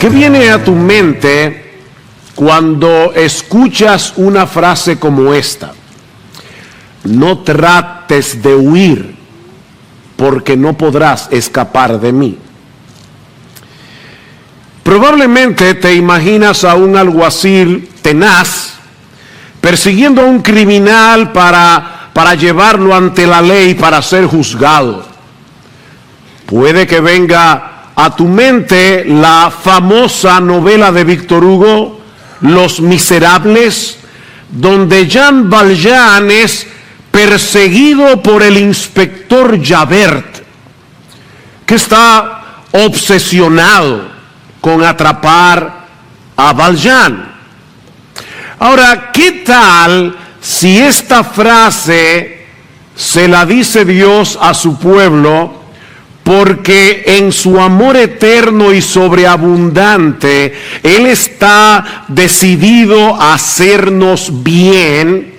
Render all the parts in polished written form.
¿Qué viene a tu mente cuando escuchas una frase como esta? No trates de huir, porque no podrás escapar de mí. Probablemente te imaginas a un alguacil tenaz persiguiendo a un criminal para llevarlo ante la ley para ser juzgado. Puede que venga a tu mente la famosa novela de Víctor Hugo, Los Miserables, donde Jean Valjean es perseguido por el inspector Javert, que está obsesionado con atrapar a Valjean. Ahora, ¿qué tal si esta frase se la dice Dios a su pueblo? Porque en su amor eterno y sobreabundante, Él está decidido a hacernos bien,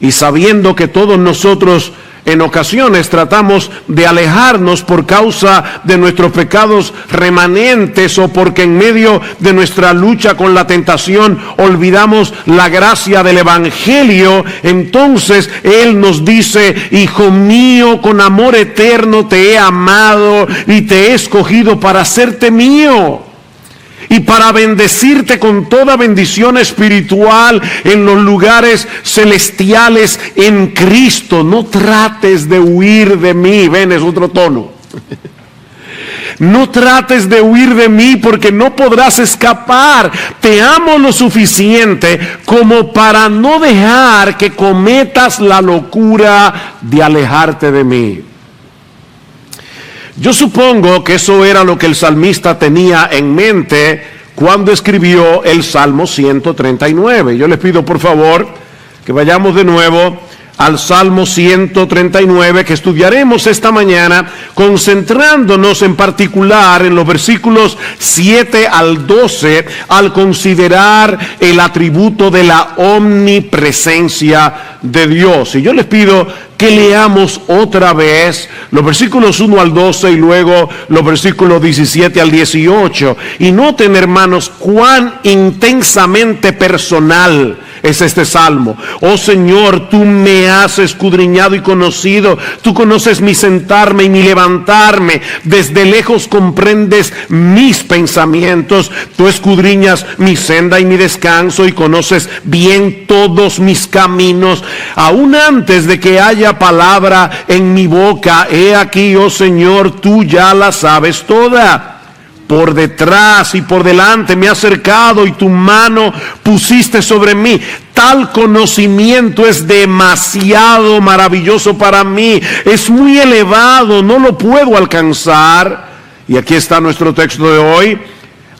y sabiendo que todos nosotros en ocasiones tratamos de alejarnos por causa de nuestros pecados remanentes o porque en medio de nuestra lucha con la tentación olvidamos la gracia del Evangelio, entonces Él nos dice: hijo mío, con amor eterno te he amado y te he escogido para hacerte mío y para bendecirte con toda bendición espiritual en los lugares celestiales en Cristo. No trates de huir de mí. Ven, es otro tono. No trates de huir de mí, porque no podrás escapar. Te amo lo suficiente como para no dejar que cometas la locura de alejarte de mí. Yo supongo que eso era lo que el salmista tenía en mente cuando escribió el Salmo 139. Yo les pido por favor que vayamos de nuevo al Salmo 139, que estudiaremos esta mañana, concentrándonos en particular en los versículos 7 al 12, al considerar el atributo de la omnipresencia de Dios. Y yo les pido que leamos otra vez los versículos 1 al 12 y luego los versículos 17 al 18. Y noten, hermanos, cuán intensamente personal es este salmo. Oh Señor, tú me has escudriñado y conocido. Tú conoces mi sentarme y mi levantarme. Desde lejos comprendes mis pensamientos. Tú escudriñas mi senda y mi descanso y conoces bien todos mis caminos. Aún antes de que haya palabra en mi boca, he aquí, oh Señor, tú ya la sabes toda. Por detrás y por delante me has cercado y tu mano pusiste sobre mí. Tal conocimiento es demasiado maravilloso para mí. Es muy elevado, no lo puedo alcanzar. Y aquí está nuestro texto de hoy.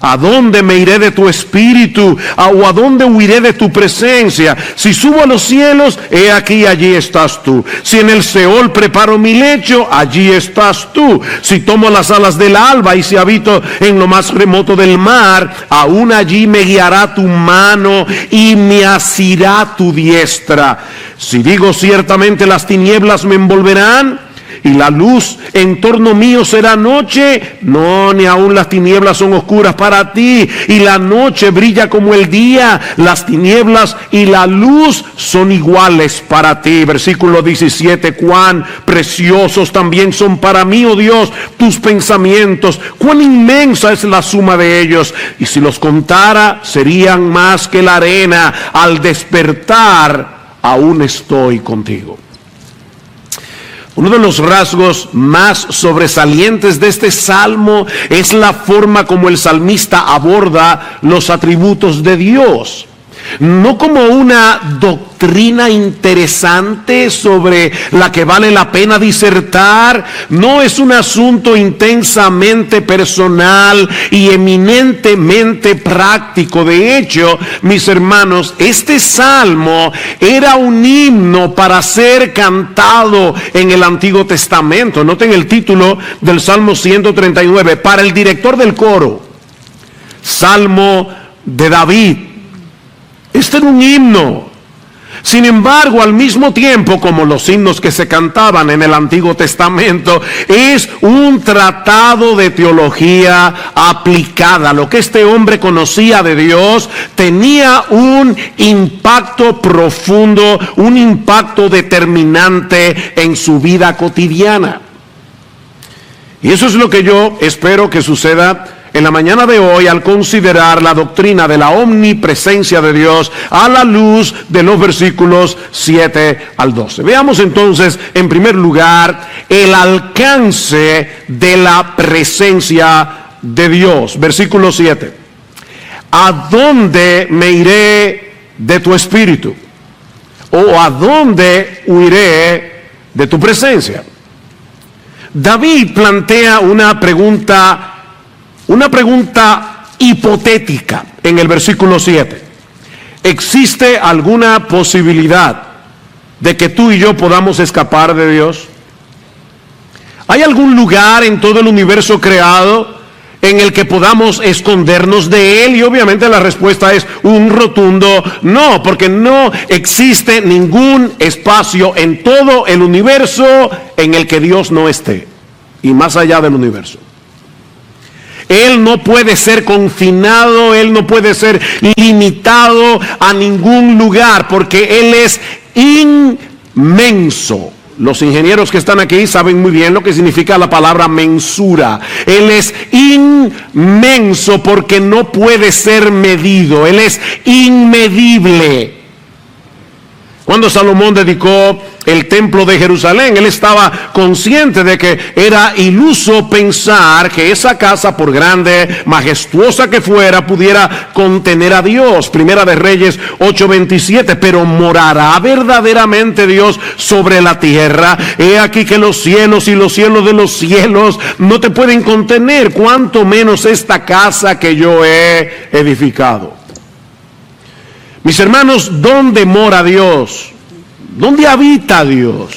¿A dónde me iré de tu espíritu? ¿O a dónde huiré de tu presencia? Si subo a los cielos, he aquí, allí estás tú. Si en el Seol preparo mi lecho, allí estás tú. Si tomo las alas del alba y si habito en lo más remoto del mar, aún allí me guiará tu mano y me asirá tu diestra. Si digo ciertamente las tinieblas me envolverán y la luz en torno mío será noche, no, ni aun las tinieblas son oscuras para ti, y la noche brilla como el día. Las tinieblas y la luz son iguales para ti. Versículo 17, cuán preciosos también son para mí, oh Dios, tus pensamientos, cuán inmensa es la suma de ellos, y si los contara serían más que la arena. Al despertar aún estoy contigo. Uno de los rasgos más sobresalientes de este salmo es la forma como el salmista aborda los atributos de Dios. No como una doctrina interesante sobre la que vale la pena disertar. No es un asunto intensamente personal y eminentemente práctico. De hecho, mis hermanos, este salmo era un himno para ser cantado en el Antiguo Testamento. Noten el título del Salmo 139, para el director del coro, Salmo de David. Este era un himno Sin embargo, al mismo tiempo, como los himnos que se cantaban en el Antiguo Testamento, es un tratado de teología aplicada. Lo que este hombre conocía de Dios tenía un impacto profundo, un impacto determinante en su vida cotidiana. Y eso es lo que yo espero que suceda en la mañana de hoy al considerar la doctrina de la omnipresencia de Dios a la luz de los versículos 7 al 12. Veamos entonces, en primer lugar, el alcance de la presencia de Dios. Versículo 7. ¿A dónde me iré de tu espíritu? ¿O a dónde huiré de tu presencia? David plantea una pregunta hipotética en el versículo 7. ¿Existe alguna posibilidad de que tú y yo podamos escapar de Dios? ¿Hay algún lugar en todo el universo creado en el que podamos escondernos de Él? Y obviamente la respuesta es un rotundo no, porque no existe ningún espacio en todo el universo en el que Dios no esté, y más allá del universo. Él no puede ser confinado, Él no puede ser limitado a ningún lugar, porque Él es inmenso. Los ingenieros que están aquí saben muy bien lo que significa la palabra mensura. Él es inmenso porque no puede ser medido. Él es inmedible. Cuando Salomón dedicó el templo de Jerusalén, él estaba consciente de que era iluso pensar que esa casa, por grande, majestuosa que fuera, pudiera contener a Dios. Primera de Reyes 8:27. Pero morará verdaderamente Dios sobre la tierra. He aquí que los cielos y los cielos de los cielos no te pueden contener, cuanto menos esta casa que yo he edificado. Mis hermanos, ¿dónde mora Dios? ¿Dónde habita Dios?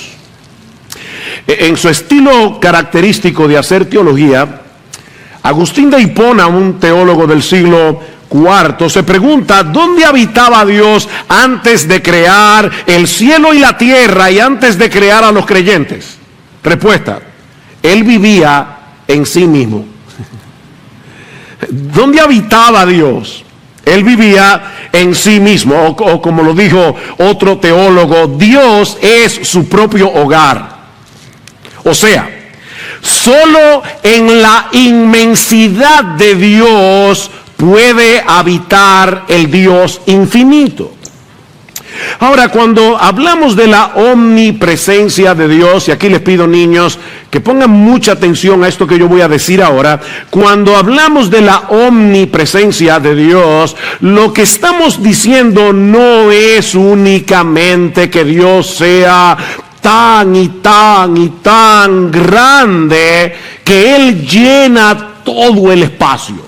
En su estilo característico de hacer teología, Agustín de Hipona, un teólogo del siglo IV, se pregunta: ¿dónde habitaba Dios antes de crear el cielo y la tierra y antes de crear a los creyentes? Respuesta: Él vivía en sí mismo. ¿Dónde habitaba Dios? Él vivía en sí mismo, o como lo dijo otro teólogo, Dios es su propio hogar. O sea, solo en la inmensidad de Dios puede habitar el Dios infinito. Ahora, cuando hablamos de la omnipresencia de Dios, y aquí les pido, niños, que pongan mucha atención a esto que yo voy a decir ahora. Cuando hablamos de la omnipresencia de Dios, lo que estamos diciendo no es únicamente que Dios sea tan y tan y tan grande que Él llena todo el espacio.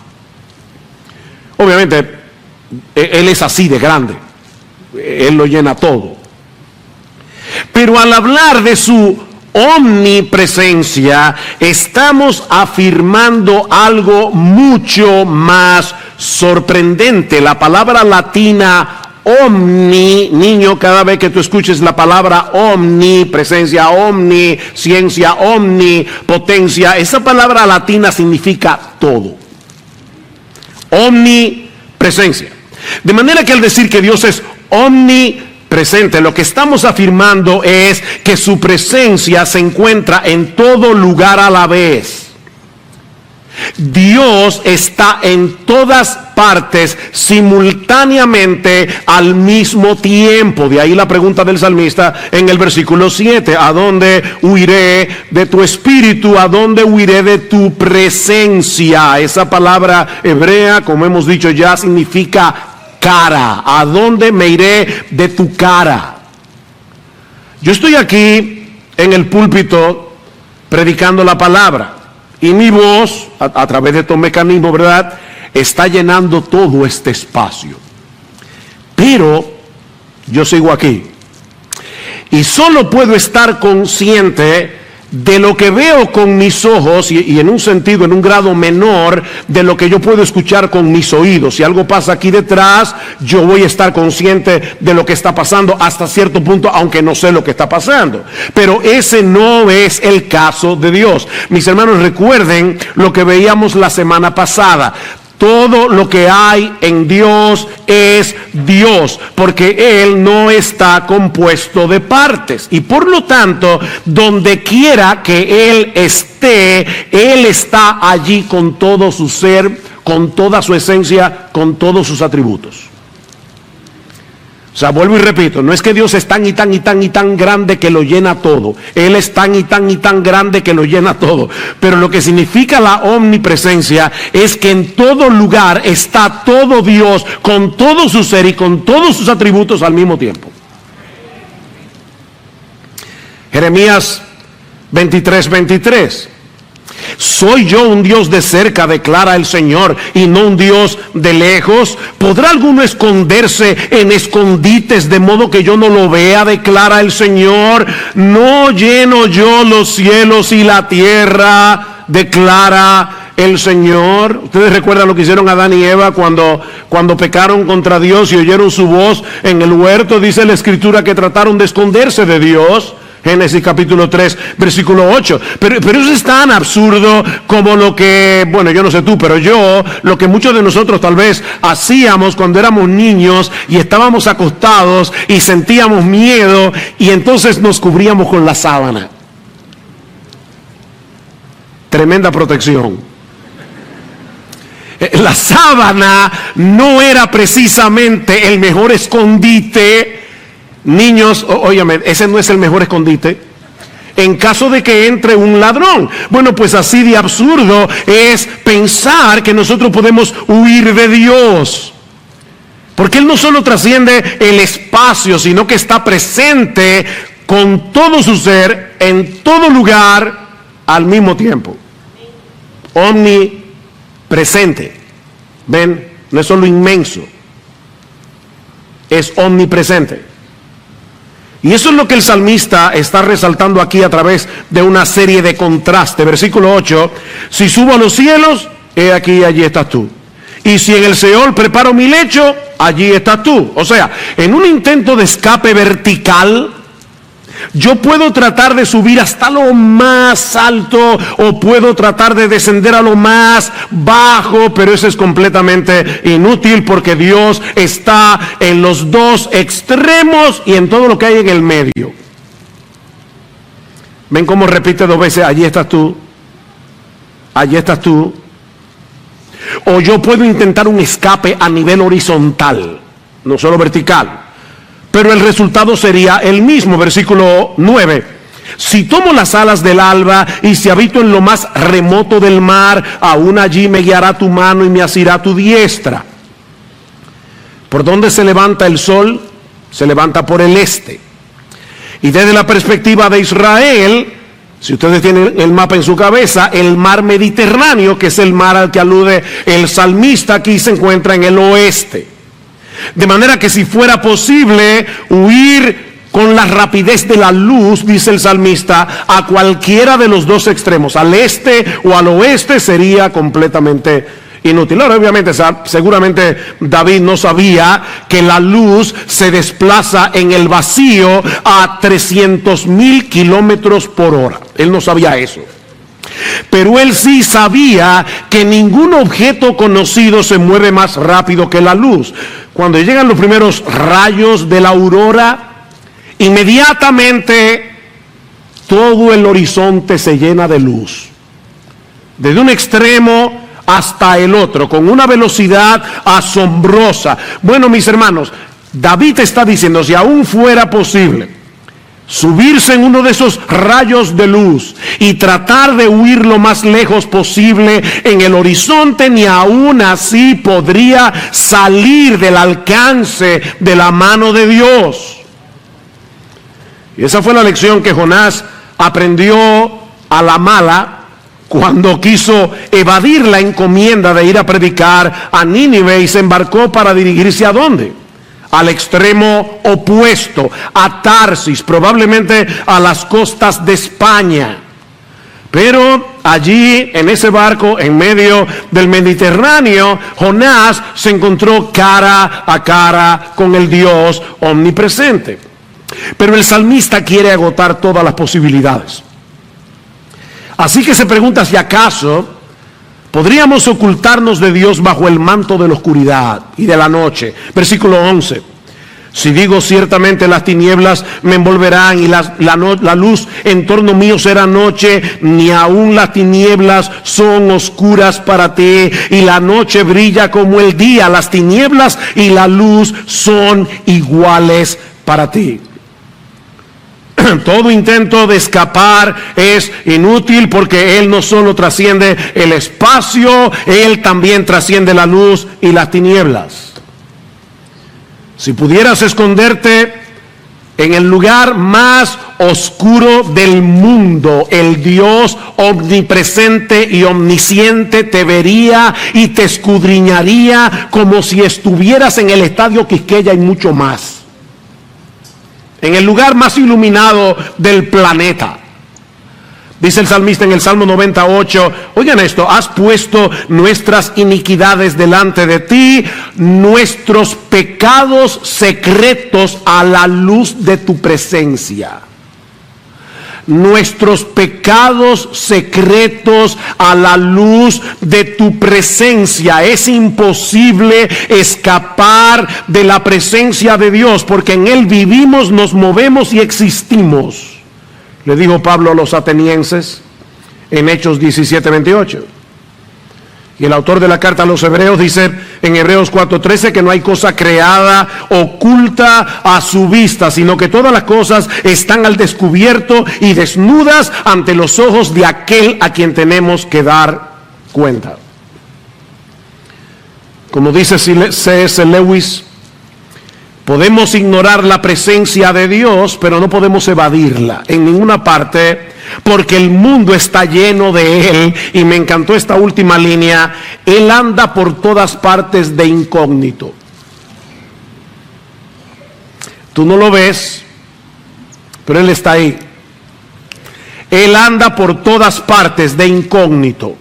Obviamente, Él es así de grande. Él lo llena todo. Pero al hablar de su omnipresencia, estamos afirmando algo mucho más sorprendente. La palabra latina omni, niño, cada vez que tú escuches la palabra omnipresencia, omnisciencia, omnipotencia, esa palabra latina significa todo. Omnipresencia. De manera que al decir que Dios es omnipresente, lo que estamos afirmando es que su presencia se encuentra en todo lugar a la vez. Dios está en todas partes simultáneamente al mismo tiempo. De ahí la pregunta del salmista en el versículo 7: ¿a dónde huiré de tu espíritu? ¿A dónde huiré de tu presencia? Esa palabra hebrea, como hemos dicho ya, significa cara. ¿A dónde me iré de tu cara? Yo estoy aquí en el púlpito predicando la palabra, y mi voz, a través de estos mecanismos, ¿verdad?, está llenando todo este espacio. Pero yo sigo aquí. Y solo puedo estar consciente de lo que veo con mis ojos y en un sentido, en un grado menor de lo que yo puedo escuchar con mis oídos. Si algo pasa aquí detrás, yo voy a estar consciente de lo que está pasando hasta cierto punto, aunque no sé lo que está pasando. Pero ese no es el caso de Dios. Mis hermanos, recuerden lo que veíamos la semana pasada. Todo lo que hay en Dios es Dios, porque Él no está compuesto de partes. Y por lo tanto, donde quiera que Él está allí con todo su ser, con toda su esencia, con todos sus atributos. O sea, vuelvo y repito, no es que Dios es tan y tan y tan y tan grande que lo llena todo. Él es tan y tan y tan grande que lo llena todo. Pero lo que significa la omnipresencia es que en todo lugar está todo Dios con todo su ser y con todos sus atributos al mismo tiempo. Jeremías 23:23. ¿Soy yo un Dios de cerca, declara el Señor, y no un Dios de lejos? ¿Podrá alguno esconderse en escondites de modo que yo no lo vea, declara el Señor? ¿No lleno yo los cielos y la tierra, declara el Señor? Ustedes recuerdan lo que hicieron Adán y Eva cuando pecaron contra Dios y oyeron su voz en el huerto. Dice la Escritura que trataron de esconderse de Dios. Génesis capítulo 3, versículo 8. Pero eso es tan absurdo como lo que, bueno, yo no sé tú, pero lo que muchos de nosotros tal vez hacíamos cuando éramos niños y estábamos acostados y sentíamos miedo y entonces nos cubríamos con la sábana. Tremenda protección. La sábana no era precisamente el mejor escondite. Niños, óyame, ese no es el mejor escondite en caso de que entre un ladrón. Bueno, pues así de absurdo es pensar que nosotros podemos huir de Dios, porque Él no solo trasciende el espacio, sino que está presente con todo su ser, en todo lugar, al mismo tiempo. Omnipresente. ¿Ven? No es solo inmenso, es omnipresente. Y eso es lo que el salmista está resaltando aquí a través de una serie de contrastes. Versículo 8, si subo a los cielos, he aquí, allí estás tú. Y si en el Seol preparo mi lecho, allí estás tú. O sea, en un intento de escape vertical, yo puedo tratar de subir hasta lo más alto o puedo tratar de descender a lo más bajo, pero eso es completamente inútil porque Dios está en los dos extremos y en todo lo que hay en el medio. ¿Ven cómo repite dos veces? Allí estás tú, allí estás tú. O yo puedo intentar un escape a nivel horizontal, no solo vertical. Pero el resultado sería el mismo. Versículo 9. Si tomo las alas del alba y si habito en lo más remoto del mar, aún allí me guiará tu mano y me asirá tu diestra. ¿Por dónde se levanta el sol? Se levanta por el este. Y desde la perspectiva de Israel, si ustedes tienen el mapa en su cabeza, el mar Mediterráneo, que es el mar al que alude el salmista, aquí se encuentra en el oeste. De manera que si fuera posible huir con la rapidez de la luz, dice el salmista, a cualquiera de los dos extremos, al este o al oeste, sería completamente inútil. Ahora, obviamente, seguramente David no sabía que la luz se desplaza en el vacío a 300,000 kilómetros por hora. Él no sabía eso. Pero él sí sabía que ningún objeto conocido se mueve más rápido que la luz. Cuando llegan los primeros rayos de la aurora, inmediatamente todo el horizonte se llena de luz. Desde un extremo hasta el otro, con una velocidad asombrosa. Bueno, mis hermanos, David está diciendo, si aún fuera posible subirse en uno de esos rayos de luz y tratar de huir lo más lejos posible en el horizonte, ni aún así podría salir del alcance de la mano de Dios. Y esa fue la lección que Jonás aprendió a la mala cuando quiso evadir la encomienda de ir a predicar a Nínive y se embarcó para dirigirse ¿a dónde? Al extremo opuesto, a Tarsis, probablemente a las costas de España. Pero allí, en ese barco, en medio del Mediterráneo, Jonás se encontró cara a cara con el Dios omnipresente. Pero el salmista quiere agotar todas las posibilidades. Así que se pregunta si acaso podríamos ocultarnos de Dios bajo el manto de la oscuridad y de la noche. Versículo 11. Si digo ciertamente las tinieblas me envolverán y la luz en torno mío será noche, ni aun las tinieblas son oscuras para ti, y la noche brilla como el día. Las tinieblas y la luz son iguales para ti. Todo intento de escapar es inútil, porque Él no solo trasciende el espacio, Él también trasciende la luz y las tinieblas. Si pudieras esconderte en el lugar más oscuro del mundo, el Dios omnipresente y omnisciente te vería y te escudriñaría como si estuvieras en el Estadio Quisqueya y mucho más. En el lugar más iluminado del planeta. Dice el salmista en el Salmo 98, oigan esto: has puesto nuestras iniquidades delante de ti, nuestros pecados secretos a la luz de tu presencia. Nuestros pecados secretos a la luz de tu presencia. Es imposible escapar de la presencia de Dios, porque en Él vivimos, nos movemos y existimos. Le dijo Pablo a los atenienses en Hechos 17:28. Y el autor de la carta a los Hebreos dice en Hebreos 4:13 que no hay cosa creada oculta a su vista, sino que todas las cosas están al descubierto y desnudas ante los ojos de aquel a quien tenemos que dar cuenta. Como dice C.S. Lewis, podemos ignorar la presencia de Dios, pero no podemos evadirla en ninguna parte, porque el mundo está lleno de Él. Y me encantó esta última línea: Él anda por todas partes de incógnito. Tú no lo ves, pero Él está ahí. Él anda por todas partes de incógnito.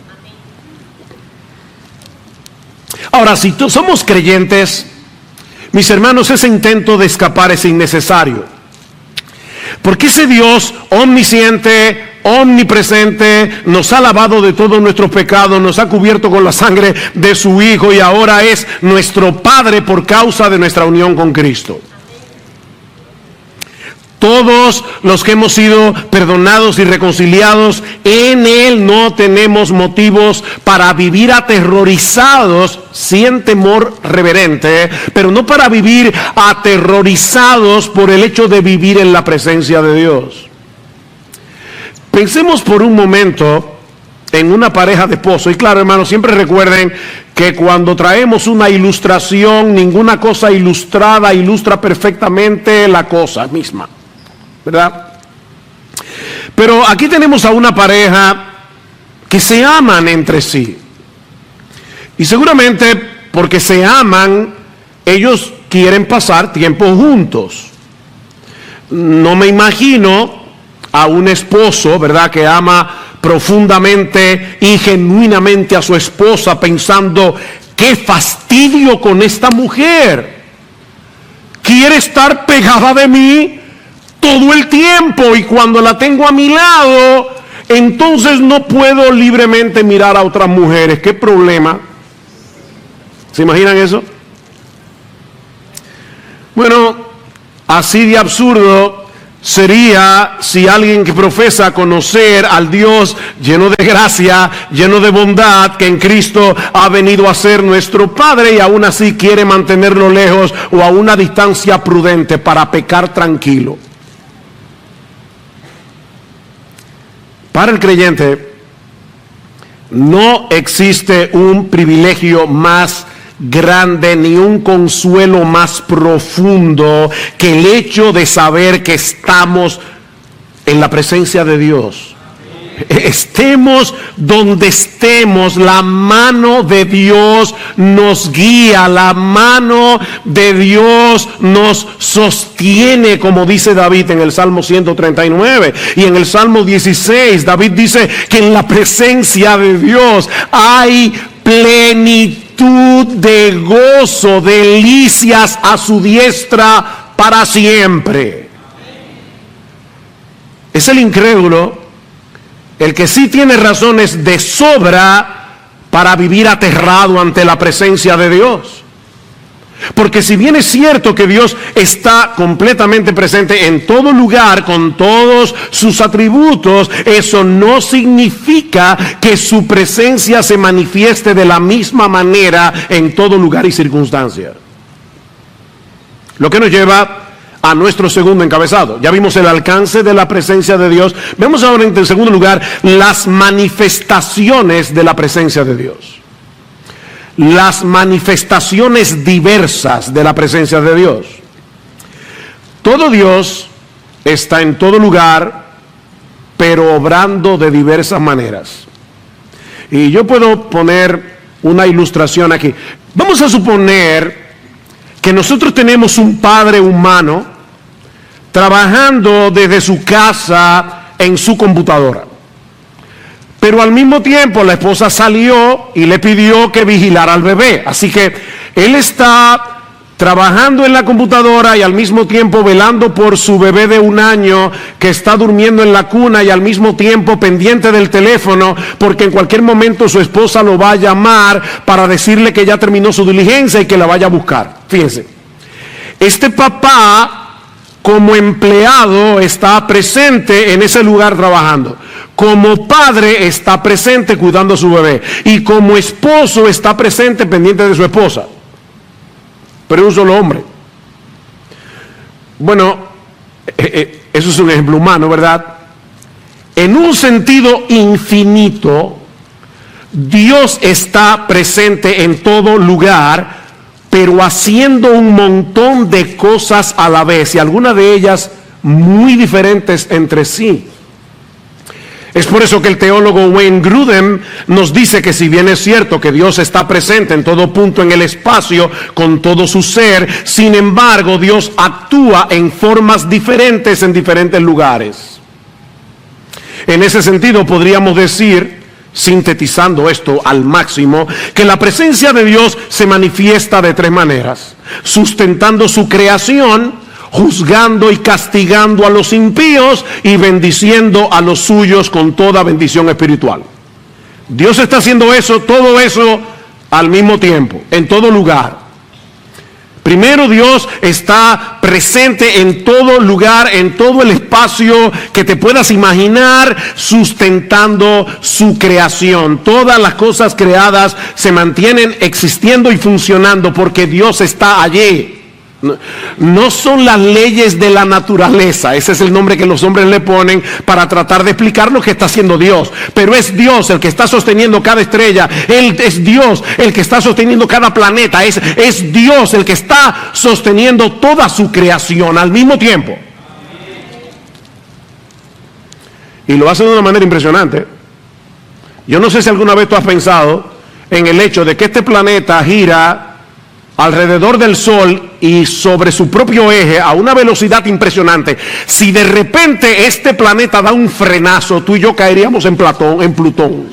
Ahora, si somos creyentes, mis hermanos, ese intento de escapar es innecesario. Porque ese Dios omnisciente, omnipresente, nos ha lavado de todos nuestros pecados, nos ha cubierto con la sangre de su Hijo, y ahora es nuestro Padre por causa de nuestra unión con Cristo. Todos los que hemos sido perdonados y reconciliados en Él no tenemos motivos para vivir aterrorizados, sí en temor reverente, pero no para vivir aterrorizados por el hecho de vivir en la presencia de Dios. Pensemos por un momento en una pareja de esposos. Y claro, hermanos, siempre recuerden que cuando traemos una ilustración, ninguna cosa ilustrada ilustra perfectamente la cosa misma, ¿verdad? Pero aquí tenemos a una pareja que se aman entre sí. Y seguramente porque se aman, ellos quieren pasar tiempo juntos. No me imagino a un esposo, ¿verdad?, que ama profundamente y genuinamente a su esposa, pensando: qué fastidio con esta mujer. Quiere estar pegada de mí todo el tiempo, y cuando la tengo a mi lado, entonces no puedo libremente mirar a otras mujeres. ¿Qué problema? ¿Se imaginan eso? Bueno, así de absurdo sería si alguien que profesa conocer al Dios lleno de gracia, lleno de bondad, que en Cristo ha venido a ser nuestro Padre, y aún así quiere mantenerlo lejos o a una distancia prudente para pecar tranquilo. Para el creyente no existe un privilegio más grande ni un consuelo más profundo que el hecho de saber que estamos en la presencia de Dios. Estemos donde estemos, la mano de Dios nos guía, la mano de Dios nos sostiene, como dice David en el Salmo 139. Y en el Salmo 16, David dice que en la presencia de Dios hay plenitud de gozo, delicias a su diestra para siempre. Es el incrédulo el que sí tiene razones de sobra para vivir aterrado ante la presencia de Dios. Porque si bien es cierto que Dios está completamente presente en todo lugar, con todos sus atributos, eso no significa que su presencia se manifieste de la misma manera en todo lugar y circunstancia. Lo que nos lleva a nuestro segundo encabezado. Ya vimos el alcance de la presencia de Dios. Vemos ahora en segundo lugar las manifestaciones de la presencia de Dios. Las manifestaciones diversas de la presencia de Dios. Todo Dios está en todo lugar, pero obrando de diversas maneras. Y yo puedo poner una ilustración aquí. Vamos a suponer que nosotros tenemos un padre humano trabajando desde su casa en su computadora. Pero al mismo tiempo la esposa salió y le pidió que vigilara al bebé. Así que él está trabajando en la computadora y al mismo tiempo velando por su bebé de 1 año que está durmiendo en la cuna, y al mismo tiempo pendiente del teléfono porque en cualquier momento su esposa lo va a llamar para decirle que ya terminó su diligencia y que la vaya a buscar. Fíjense, este papá como empleado está presente en ese lugar trabajando. Como padre está presente cuidando a su bebé. Y como esposo está presente pendiente de su esposa. Pero es un solo hombre. Bueno, eso es un ejemplo humano, ¿verdad? En un sentido infinito, Dios está presente en todo lugar, pero haciendo un montón de cosas a la vez, y algunas de ellas muy diferentes entre sí. Es por eso que el teólogo Wayne Grudem nos dice que si bien es cierto que Dios está presente en todo punto en el espacio con todo su ser, sin embargo Dios actúa en formas diferentes en diferentes lugares. En ese sentido podríamos decir, sintetizando esto al máximo, que la presencia de Dios se manifiesta de 3 maneras: sustentando su creación, juzgando y castigando a los impíos y bendiciendo a los suyos con toda bendición espiritual. Dios está haciendo eso, todo eso al mismo tiempo, en todo lugar. Primero, Dios está presente en todo lugar, en todo el espacio que te puedas imaginar, sustentando su creación. Todas las cosas creadas se mantienen existiendo y funcionando porque Dios está allí. No son las leyes de la naturaleza, ese es el nombre que los hombres le ponen para tratar de explicar lo que está haciendo Dios, pero es Dios el que está sosteniendo cada estrella, es Dios el que está sosteniendo cada planeta, es Dios el que está sosteniendo toda su creación al mismo tiempo. Y lo hace de una manera impresionante. Yo no sé si alguna vez tú has pensado en el hecho de que este planeta gira alrededor del Sol y sobre su propio eje a una velocidad impresionante. Si de repente este planeta da un frenazo, tú y yo caeríamos en Plutón.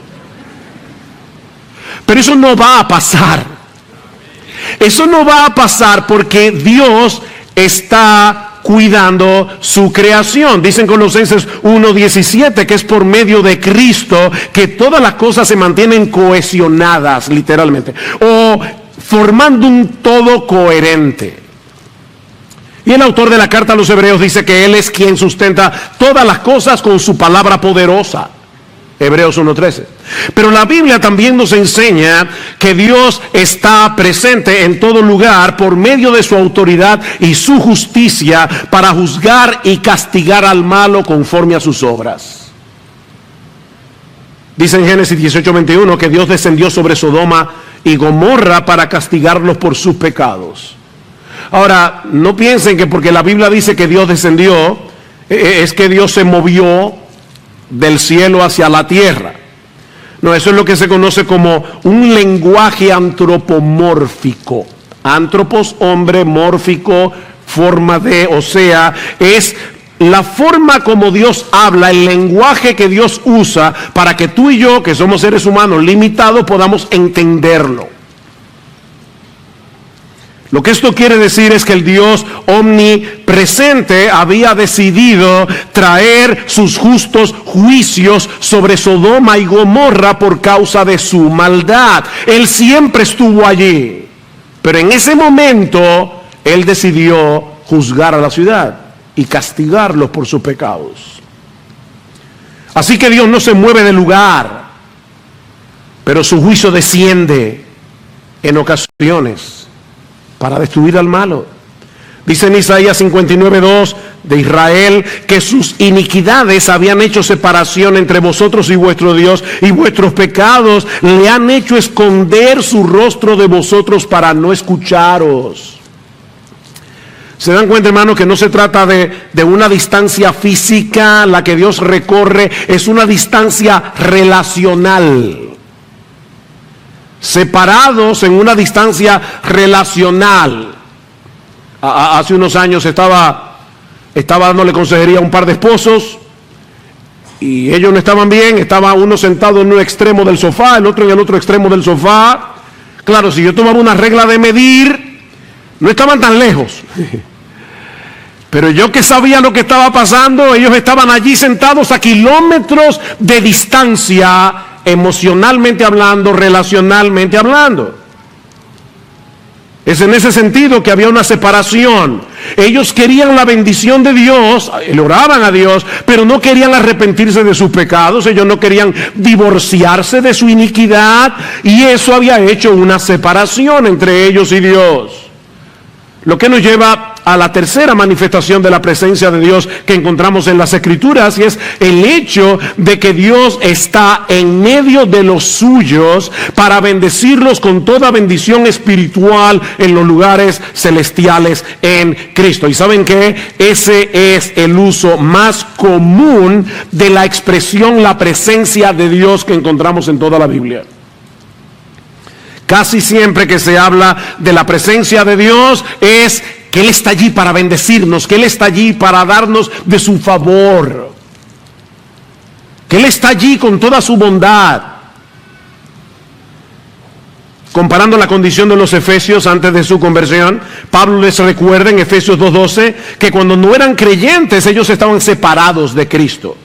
Pero eso no va a pasar. Eso no va a pasar porque Dios está cuidando su creación. Dicen Colosenses 1:17 que es por medio de Cristo que todas las cosas se mantienen cohesionadas, literalmente, o formando un todo coherente. Y el autor de la carta a los Hebreos dice que Él es quien sustenta todas las cosas con su palabra poderosa. Hebreos 1:13. Pero la Biblia también nos enseña que Dios está presente en todo lugar por medio de su autoridad y su justicia para juzgar y castigar al malo conforme a sus obras. Dice en Génesis 18:21 que Dios descendió sobre Sodoma y Gomorra para castigarlos por sus pecados. Ahora, no piensen que porque la Biblia dice que Dios descendió, es que Dios se movió del cielo hacia la tierra. No, eso es lo que se conoce como un lenguaje antropomórfico. Antropos, hombre, mórfico, forma de, o sea, es la forma como Dios habla, el lenguaje que Dios usa para que tú y yo, que somos seres humanos limitados, podamos entenderlo. Lo que esto quiere decir es que el Dios omnipresente había decidido traer sus justos juicios sobre Sodoma y Gomorra por causa de su maldad. Él siempre estuvo allí, pero en ese momento Él decidió juzgar a la ciudad y castigarlos por sus pecados. Así que Dios no se mueve de lugar, pero su juicio desciende en ocasiones para destruir al malo. Dice en Isaías 59:2 de Israel que sus iniquidades habían hecho separación entre vosotros y vuestro Dios, y vuestros pecados le han hecho esconder su rostro de vosotros para no escucharos. ¿Se dan cuenta, hermano, que no se trata de una distancia física la que Dios recorre? Es una distancia relacional. Separados en una distancia relacional. Hace unos años estaba dándole consejería a un par de esposos y ellos no estaban bien. Estaba uno sentado en un extremo del sofá, el otro en el otro extremo del sofá. Claro, si yo tomaba una regla de medir, no estaban tan lejos. Pero yo que sabía lo que estaba pasando, ellos estaban allí sentados a kilómetros de distancia, emocionalmente hablando, relacionalmente hablando. Es en ese sentido que había una separación. Ellos querían la bendición de Dios, le oraban a Dios, pero no querían arrepentirse de sus pecados. Ellos no querían divorciarse de su iniquidad, y eso había hecho una separación entre ellos y Dios. Lo que nos lleva a la tercera manifestación de la presencia de Dios que encontramos en las Escrituras, y es el hecho de que Dios está en medio de los suyos para bendecirlos con toda bendición espiritual en los lugares celestiales en Cristo. ¿Y saben qué? Ese es el uso más común de la expresión la presencia de Dios que encontramos en toda la Biblia. Casi siempre que se habla de la presencia de Dios es que Él está allí para bendecirnos, que Él está allí para darnos de su favor, que Él está allí con toda su bondad. Comparando la condición de los efesios antes de su conversión, Pablo les recuerda en Efesios 2:12 que cuando no eran creyentes ellos estaban separados de Cristo.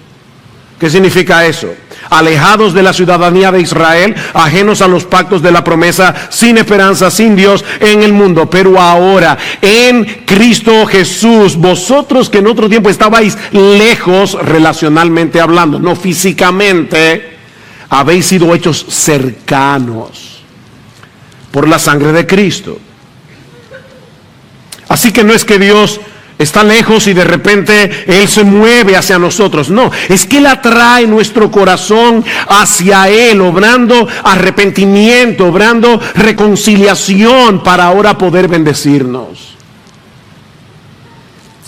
¿Qué significa eso? Alejados de la ciudadanía de Israel, ajenos a los pactos de la promesa, sin esperanza, sin Dios en el mundo. Pero ahora, en Cristo Jesús, vosotros que en otro tiempo estabais lejos relacionalmente hablando, no físicamente, habéis sido hechos cercanos por la sangre de Cristo. Así que no es que Dios está lejos y de repente Él se mueve hacia nosotros. No, es que Él atrae nuestro corazón hacia Él, obrando arrepentimiento, obrando reconciliación para ahora poder bendecirnos.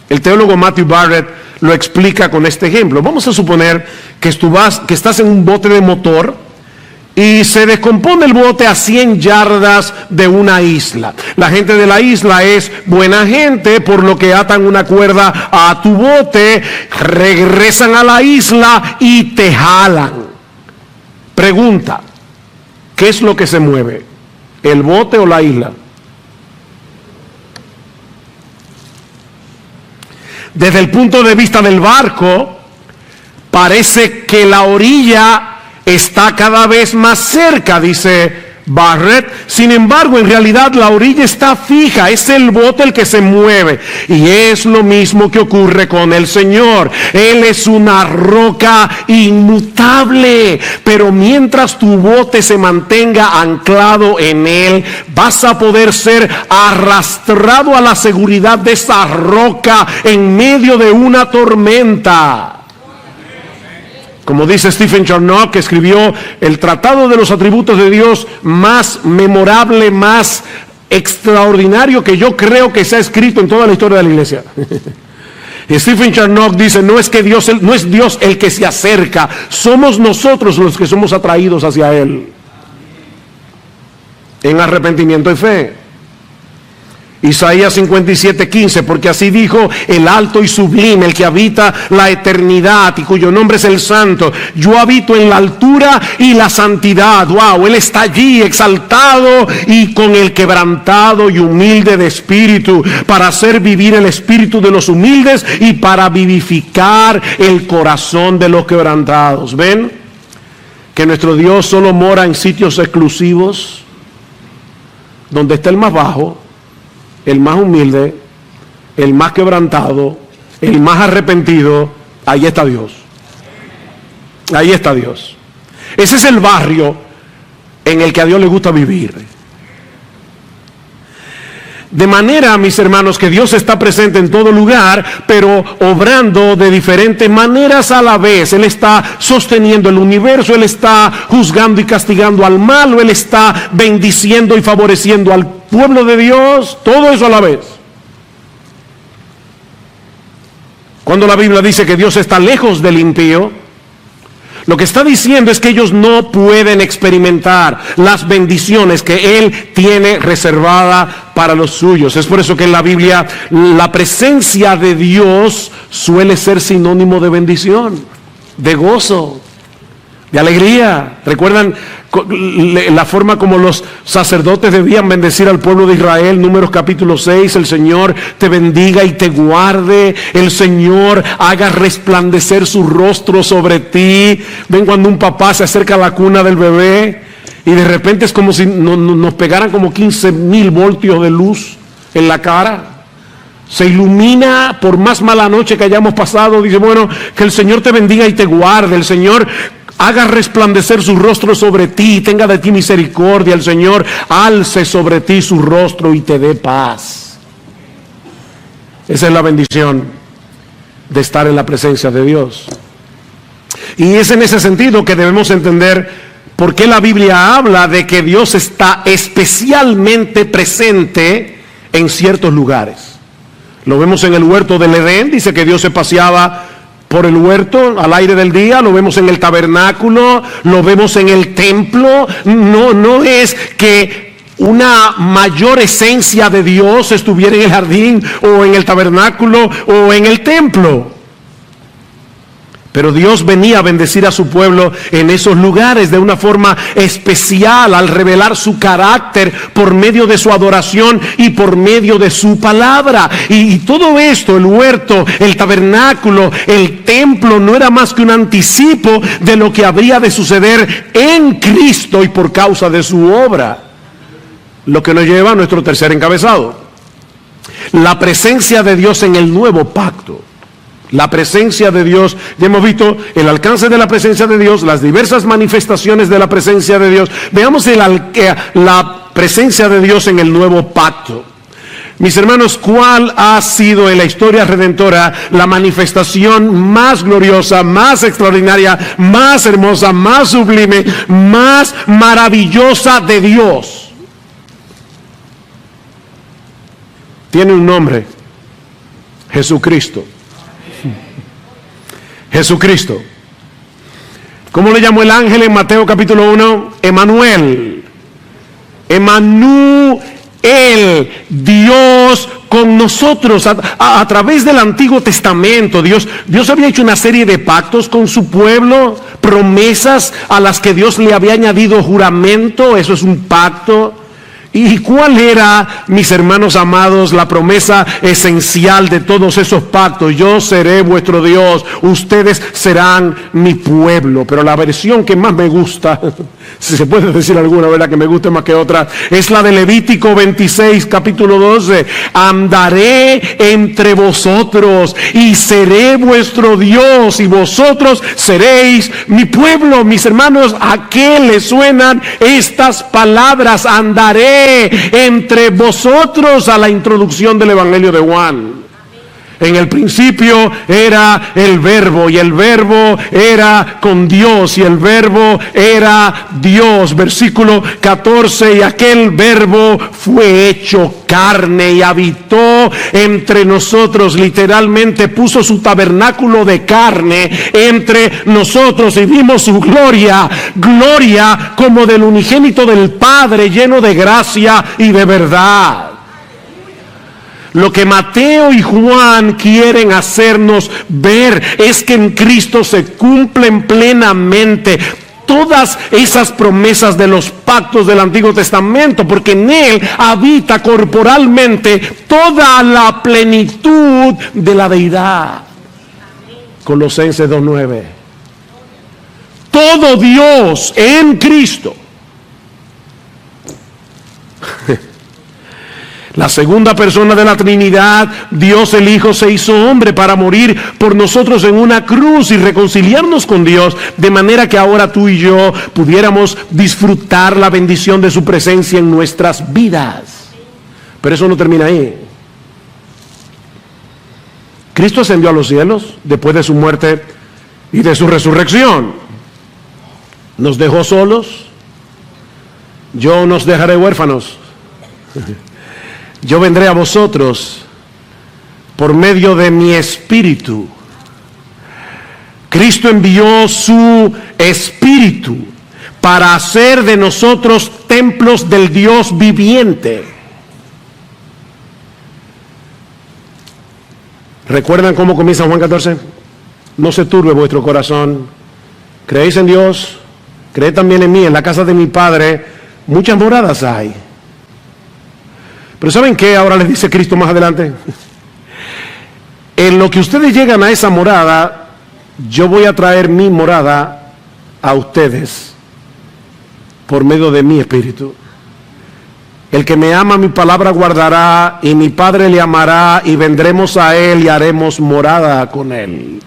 El teólogo Matthew Barrett lo explica con este ejemplo. Vamos a suponer que estás en un bote de motor y se descompone el bote a 100 yardas de una isla. La gente de la isla es buena gente, por lo que atan una cuerda a tu bote, regresan a la isla y te jalan. Pregunta, ¿qué es lo que se mueve? ¿El bote o la isla? Desde el punto de vista del barco, parece que la orilla está cada vez más cerca, dice Barrett. Sin embargo, en realidad la orilla está fija, es el bote el que se mueve. Y es lo mismo que ocurre con el Señor. Él es una roca inmutable, pero mientras tu bote se mantenga anclado en Él, vas a poder ser arrastrado a la seguridad de esa roca en medio de una tormenta. Como dice Stephen Charnock, que escribió el tratado de los atributos de Dios más memorable, más extraordinario que yo creo que se ha escrito en toda la historia de la iglesia. Stephen Charnock dice, no es Dios el que se acerca, somos nosotros los que somos atraídos hacia Él en arrepentimiento y fe. Isaías 57:15, porque así dijo el alto y sublime, el que habita la eternidad y cuyo nombre es el Santo: yo habito en la altura y la santidad. Wow, Él está allí exaltado y con el quebrantado y humilde de espíritu, para hacer vivir el espíritu de los humildes y para vivificar el corazón de los quebrantados. ¿Ven? Que nuestro Dios solo mora en sitios exclusivos, donde está el más bajo, el más humilde, el más quebrantado, el más arrepentido. Ahí está Dios. Ahí está Dios. Ese es el barrio en el que a Dios le gusta vivir. De manera, mis hermanos, que Dios está presente en todo lugar, pero obrando de diferentes maneras a la vez. Él está sosteniendo el universo, Él está juzgando y castigando al malo, Él está bendiciendo y favoreciendo al pueblo de Dios, todo eso a la vez. Cuando la Biblia dice que Dios está lejos del impío, lo que está diciendo es que ellos no pueden experimentar las bendiciones que Él tiene reservada para los suyos. Es por eso que en la Biblia la presencia de Dios suele ser sinónimo de bendición, de gozo, de alegría. ¿Recuerdan la forma como los sacerdotes debían bendecir al pueblo de Israel? Números capítulo 6, el Señor te bendiga y te guarde, el Señor haga resplandecer su rostro sobre ti. Ven cuando un papá se acerca a la cuna del bebé y de repente es como si nos pegaran como 15,000 voltios de luz en la cara. Se ilumina por más mala noche que hayamos pasado. Dice, bueno, que el Señor te bendiga y te guarde, el Señor haga resplandecer su rostro sobre ti, tenga de ti misericordia, el Señor alce sobre ti su rostro y te dé paz. Esa es la bendición de estar en la presencia de Dios. Y es en ese sentido que debemos entender por qué la Biblia habla de que Dios está especialmente presente en ciertos lugares. Lo vemos en el huerto del Edén, dice que Dios se paseaba por el huerto al aire del día. Lo vemos en el tabernáculo, lo vemos en el templo. No es que una mayor esencia de Dios estuviera en el jardín o en el tabernáculo o en el templo. Pero Dios venía a bendecir a su pueblo en esos lugares de una forma especial, al revelar su carácter por medio de su adoración y por medio de su palabra. Y todo esto, el huerto, el tabernáculo, el templo, no era más que un anticipo de lo que habría de suceder en Cristo y por causa de su obra. Lo que nos lleva a nuestro tercer encabezado: la presencia de Dios en el nuevo pacto. La presencia de Dios. Ya hemos visto el alcance de la presencia de Dios, las diversas manifestaciones de la presencia de Dios. Veamos la presencia de Dios en el nuevo pacto. Mis hermanos, ¿cuál ha sido en la historia redentora la manifestación más gloriosa, más extraordinaria, más hermosa, más sublime, más maravillosa de Dios? Tiene un nombre: Jesucristo. Jesucristo. ¿Cómo le llamó el ángel en Mateo capítulo 1? Emmanuel. Emmanuel, Dios con nosotros. A través del Antiguo Testamento, Dios había hecho una serie de pactos con su pueblo, promesas a las que Dios le había añadido juramento. Eso es un pacto. ¿Y cuál era, mis hermanos amados, la promesa esencial de todos esos pactos? Yo seré vuestro Dios, ustedes serán mi pueblo. Pero la versión que más me gusta, si se puede decir alguna, ¿verdad?, que me guste más que otra, es la de Levítico 26, capítulo 12. Andaré entre vosotros y seré vuestro Dios y vosotros seréis mi pueblo. Mis hermanos, ¿a qué le suenan estas palabras? Andaré entre vosotros, a la introducción del Evangelio de Juan. En el principio era el Verbo, y el Verbo era con Dios, y el Verbo era Dios. Versículo 14, y aquel Verbo fue hecho carne y habitó entre nosotros. Literalmente puso su tabernáculo de carne entre nosotros y vimos su gloria, gloria como del unigénito del Padre, lleno de gracia y de verdad. Lo que Mateo y Juan quieren hacernos ver es que en Cristo se cumplen plenamente todas esas promesas de los pactos del Antiguo Testamento, porque en Él habita corporalmente toda la plenitud de la deidad. Colosenses 2:9. Todo Dios en Cristo. La segunda persona de la Trinidad, Dios el Hijo, se hizo hombre para morir por nosotros en una cruz y reconciliarnos con Dios, de manera que ahora tú y yo pudiéramos disfrutar la bendición de su presencia en nuestras vidas. Pero eso no termina ahí. Cristo ascendió a los cielos después de su muerte y de su resurrección. ¿Nos dejó solos? Yo nos dejaré huérfanos. Yo vendré a vosotros por medio de mi Espíritu. Cristo envió su Espíritu para hacer de nosotros templos del Dios viviente. ¿Recuerdan cómo comienza Juan 14? No se turbe vuestro corazón. Creéis en Dios, creed también en mí. En la casa de mi Padre muchas moradas hay. Pero ¿saben qué? Ahora les dice Cristo más adelante. En lo que ustedes llegan a esa morada, yo voy a traer mi morada a ustedes por medio de mi Espíritu. El que me ama, mi palabra guardará, y mi Padre le amará, y vendremos a Él y haremos morada con Él.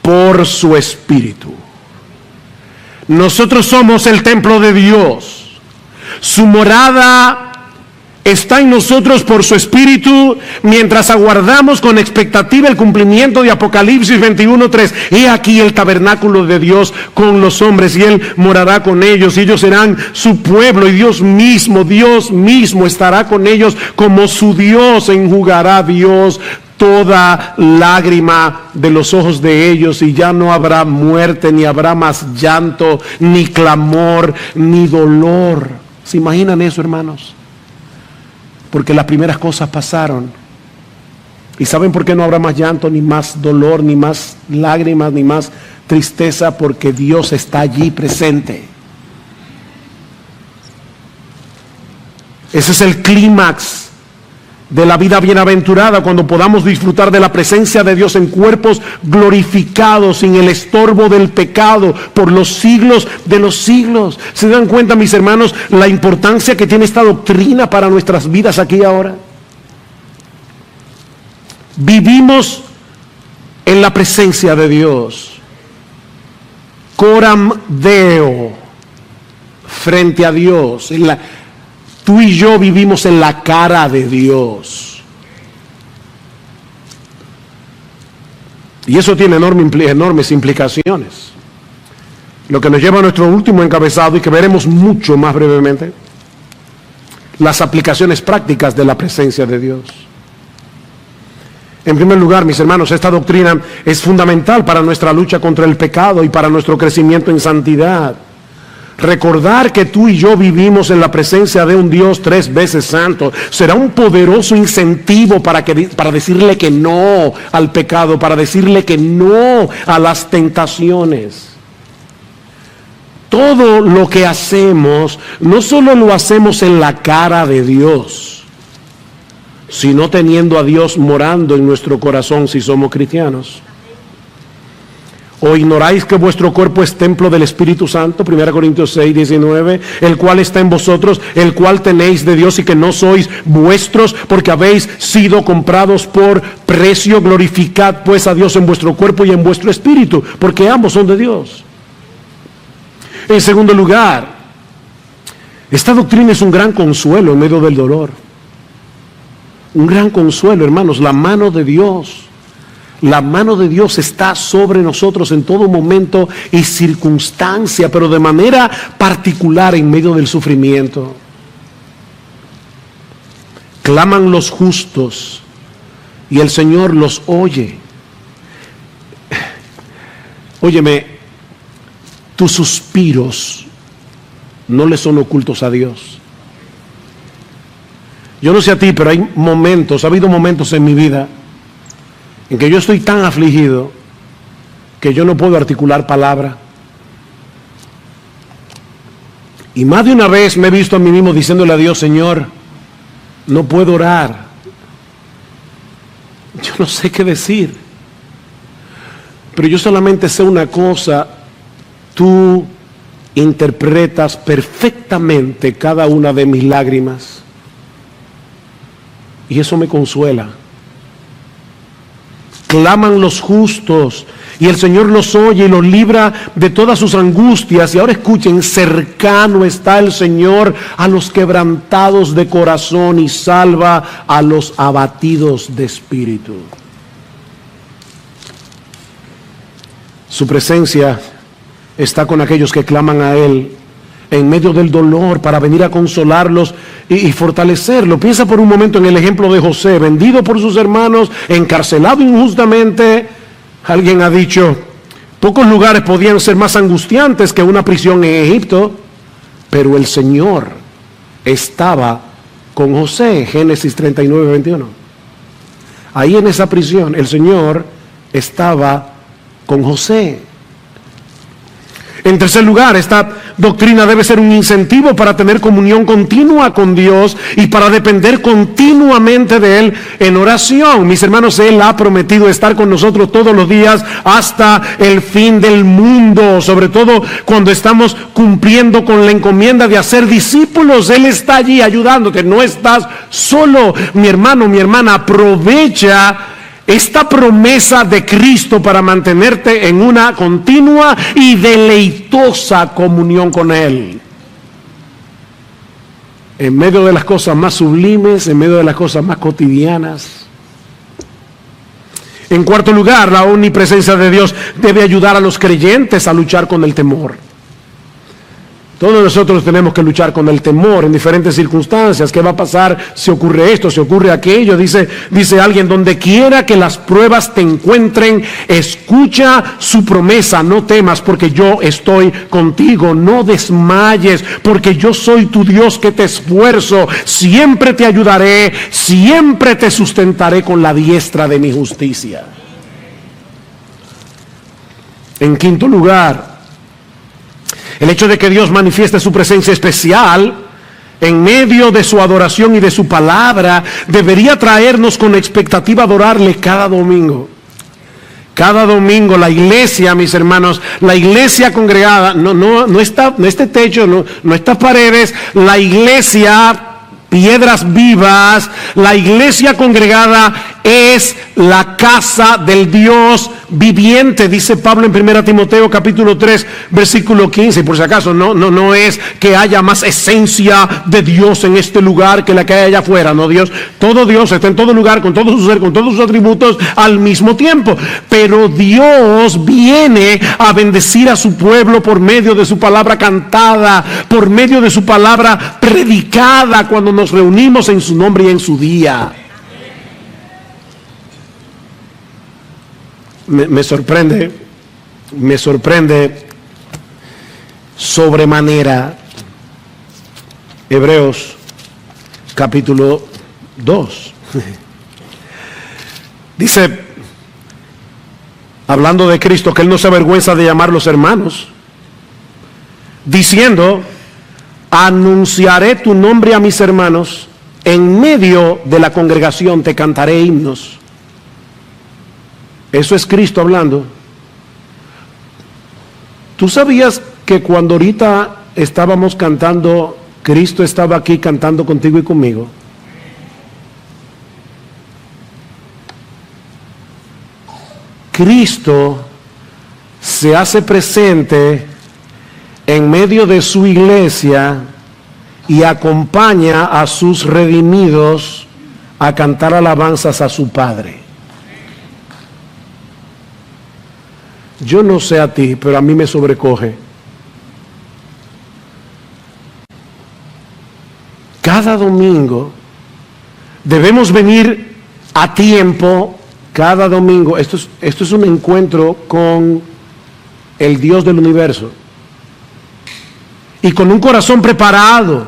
Por su Espíritu. Nosotros somos el templo de Dios. Su morada está en nosotros por su Espíritu, mientras aguardamos con expectativa el cumplimiento de Apocalipsis 21:3. He aquí el tabernáculo de Dios con los hombres, y Él morará con ellos, y ellos serán su pueblo, y Dios mismo estará con ellos como su Dios. Enjugará Dios toda lágrima de los ojos de ellos, y ya no habrá muerte, ni habrá más llanto, ni clamor, ni dolor. ¿Se imaginan eso, hermanos? Porque las primeras cosas pasaron. ¿Y saben por qué no habrá más llanto, ni más dolor, ni más lágrimas, ni más tristeza? Porque Dios está allí presente. Ese es el clímax de la vida bienaventurada, cuando podamos disfrutar de la presencia de Dios en cuerpos glorificados, sin el estorbo del pecado, por los siglos de los siglos. ¿Se dan cuenta, mis hermanos, la importancia que tiene esta doctrina para nuestras vidas aquí y ahora? Vivimos en la presencia de Dios. Coram Deo, frente a Dios. Tú y yo vivimos en la cara de Dios. Y eso tiene enormes implicaciones. Lo que nos lleva a nuestro último encabezado, y que veremos mucho más brevemente, las aplicaciones prácticas de la presencia de Dios. En primer lugar, mis hermanos, esta doctrina es fundamental para nuestra lucha contra el pecado y para nuestro crecimiento en santidad. Recordar que tú y yo vivimos en la presencia de un Dios 3 veces santo será un poderoso incentivo para decirle que no al pecado, para decirle que no a las tentaciones. Todo lo que hacemos, no solo lo hacemos en la cara de Dios, sino teniendo a Dios morando en nuestro corazón si somos cristianos. ¿O ignoráis que vuestro cuerpo es templo del Espíritu Santo? 1 Corintios 6:19, el cual está en vosotros, el cual tenéis de Dios, y que no sois vuestros, porque habéis sido comprados por precio. Glorificad pues a Dios en vuestro cuerpo y en vuestro espíritu, porque ambos son de Dios. En segundo lugar, esta doctrina es un gran consuelo en medio del dolor. Un gran consuelo, hermanos, la mano de Dios. La mano de Dios está sobre nosotros en todo momento y circunstancia, pero de manera particular en medio del sufrimiento. Claman los justos y el Señor los oye. Óyeme, tus suspiros no le son ocultos a Dios. Yo no sé a ti, pero hay momentos, ha habido momentos en mi vida en que yo estoy tan afligido que yo no puedo articular palabra. Y más de una vez me he visto a mí mismo diciéndole a Dios: Señor, no puedo orar. Yo no sé qué decir. Pero yo solamente sé una cosa: tú interpretas perfectamente cada una de mis lágrimas. Y eso me consuela. Claman los justos y el Señor los oye y los libra de todas sus angustias. Y ahora escuchen: cercano está el Señor a los quebrantados de corazón y salva a los abatidos de espíritu. Su presencia está con aquellos que claman a Él en medio del dolor, para venir a consolarlos y fortalecerlos. Piensa por un momento en el ejemplo de José, vendido por sus hermanos, encarcelado injustamente. Alguien ha dicho: pocos lugares podían ser más angustiantes que una prisión en Egipto, pero el Señor estaba con José. Génesis 39:21. Ahí en esa prisión el Señor estaba con José. En tercer lugar, esta doctrina debe ser un incentivo para tener comunión continua con Dios y para depender continuamente de Él en oración. Mis hermanos, Él ha prometido estar con nosotros todos los días hasta el fin del mundo, sobre todo cuando estamos cumpliendo con la encomienda de hacer discípulos. Él está allí ayudándote, no estás solo. Mi hermano, mi hermana, aprovecha esta promesa de Cristo para mantenerte en una continua y deleitosa comunión con Él. En medio de las cosas más sublimes, en medio de las cosas más cotidianas. En cuarto lugar, la omnipresencia de Dios debe ayudar a los creyentes a luchar con el temor. Todos nosotros tenemos que luchar con el temor en diferentes circunstancias. ¿Qué va a pasar si ocurre esto, si ocurre aquello? Dice alguien: donde quiera que las pruebas te encuentren, escucha su promesa. No temas, porque yo estoy contigo. No desmayes, porque yo soy tu Dios que te esfuerzo. Siempre te ayudaré, siempre te sustentaré con la diestra de mi justicia. En quinto lugar, el hecho de que Dios manifieste su presencia especial en medio de su adoración y de su palabra debería traernos con expectativa a adorarle cada domingo. Cada domingo la iglesia, mis hermanos, la iglesia congregada, no este techo, no estas paredes, la iglesia, piedras vivas, la iglesia congregada es la casa del Dios viviente, dice Pablo en 1 Timoteo capítulo 3 versículo 15. Por si acaso no es que haya más esencia de Dios en este lugar que la que hay allá afuera. No, todo Dios está en todo lugar, con todo su ser, con todos sus atributos al mismo tiempo. Pero Dios viene a bendecir a su pueblo por medio de su palabra cantada, por medio de su palabra predicada, cuando nos reunimos en su nombre y en su día. Me sorprende sobremanera Hebreos capítulo 2. Dice, hablando de Cristo, que Él no se avergüenza de llamarlos hermanos, diciendo: anunciaré tu nombre a mis hermanos, en medio de la congregación te cantaré himnos. Eso es Cristo hablando. ¿Tú sabías que cuando ahorita estábamos cantando, Cristo estaba aquí cantando contigo y conmigo? Cristo se hace presente en medio de su iglesia y acompaña a sus redimidos a cantar alabanzas a su Padre. Yo no sé a ti, pero a mí me sobrecoge. Cada domingo debemos venir a tiempo. Cada domingo, esto es un encuentro con el Dios del universo y con un corazón preparado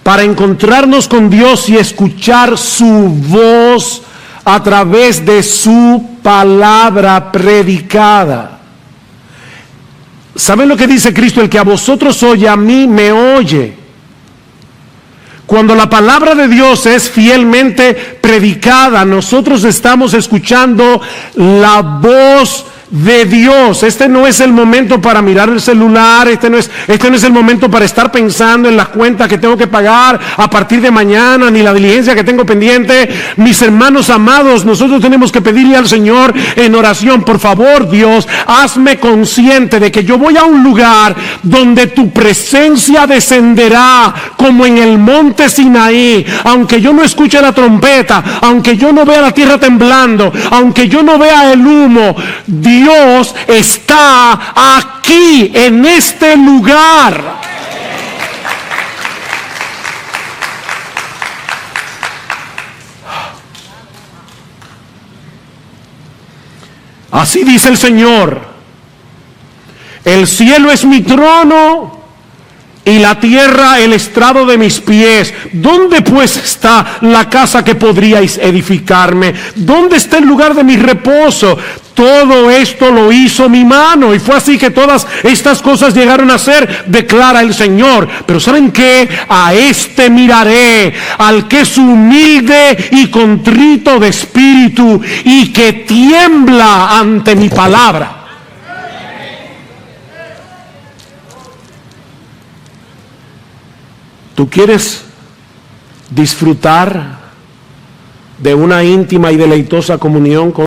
para encontrarnos con Dios y escuchar su voz a través de su palabra predicada. ¿Saben lo que dice Cristo? El que a vosotros oye, a mí me oye. Cuando la palabra de Dios es fielmente predicada, nosotros estamos escuchando la voz de Dios. Este no es el momento para mirar el celular, este no es el momento para estar pensando en las cuentas que tengo que pagar a partir de mañana, ni la diligencia que tengo pendiente. Mis hermanos amados, nosotros tenemos que pedirle al Señor en oración: por favor, Dios, hazme consciente de que yo voy a un lugar donde tu presencia descenderá como en el monte Sinaí. Aunque yo no escuche la trompeta, aunque yo no vea la tierra temblando, aunque yo no vea el humo, Dios está aquí en este lugar. Así dice el Señor: el cielo es mi trono y la tierra el estrado de mis pies. ¿Dónde pues está la casa que podríais edificarme? ¿Dónde está el lugar de mi reposo? Todo esto lo hizo mi mano, y fue así que todas estas cosas llegaron a ser, declara el Señor. Pero ¿saben qué? A este miraré, al que es humilde y contrito de espíritu y que tiembla ante mi palabra. ¿Tú quieres disfrutar de una íntima y deleitosa comunión con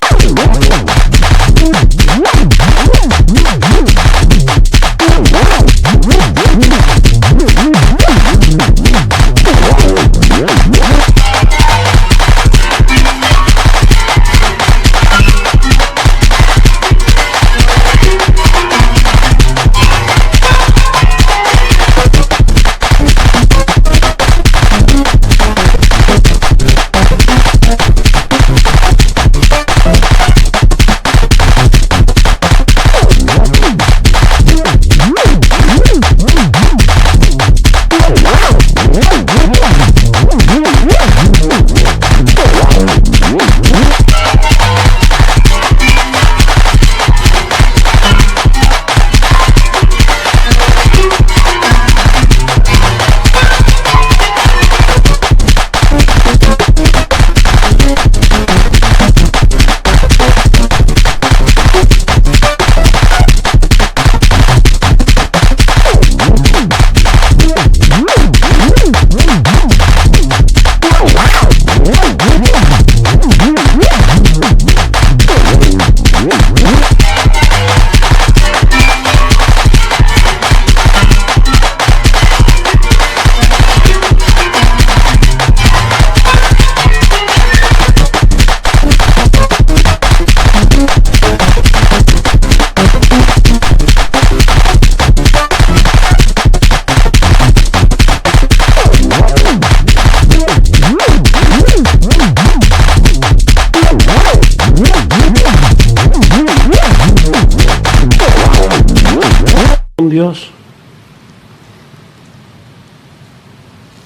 Dios?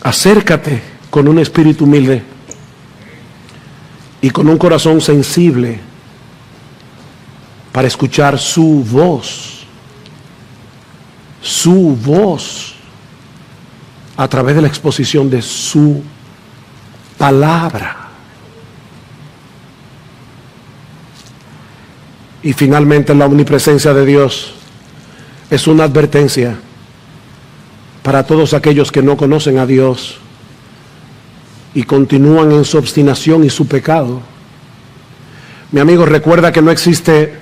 Acércate con un espíritu humilde y con un corazón sensible para escuchar su voz a través de la exposición de su palabra. Y finalmente, la omnipresencia de Dios es una advertencia para todos aquellos que no conocen a Dios y continúan en su obstinación y su pecado. Mi amigo, recuerda que no existe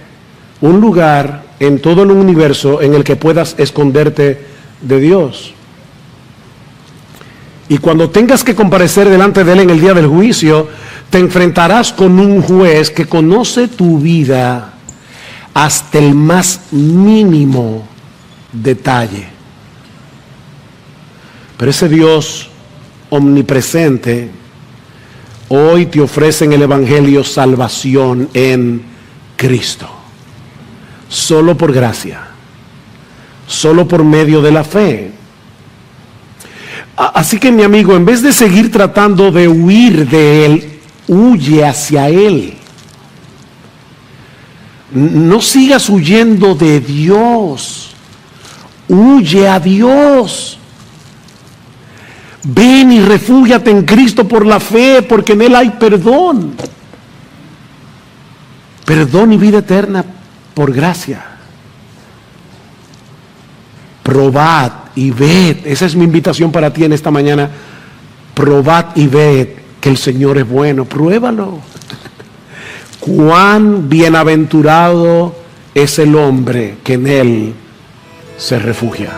un lugar en todo el universo en el que puedas esconderte de Dios. Y cuando tengas que comparecer delante de Él en el día del juicio, te enfrentarás con un juez que conoce tu vida hasta el más mínimo detalle. Pero ese Dios omnipresente hoy te ofrece en el Evangelio salvación en Cristo. Solo por gracia, solo por medio de la fe. Así que, mi amigo, en vez de seguir tratando de huir de Él, huye hacia Él. No sigas huyendo de Dios, huye a Dios. Ven y refúgiate en Cristo por la fe, porque en Él hay perdón. Perdón y vida eterna por gracia. Probad y ved, esa es mi invitación para ti en esta mañana. Probad y ved que el Señor es bueno, pruébalo. Cuán bienaventurado es el hombre que en Él se refugia.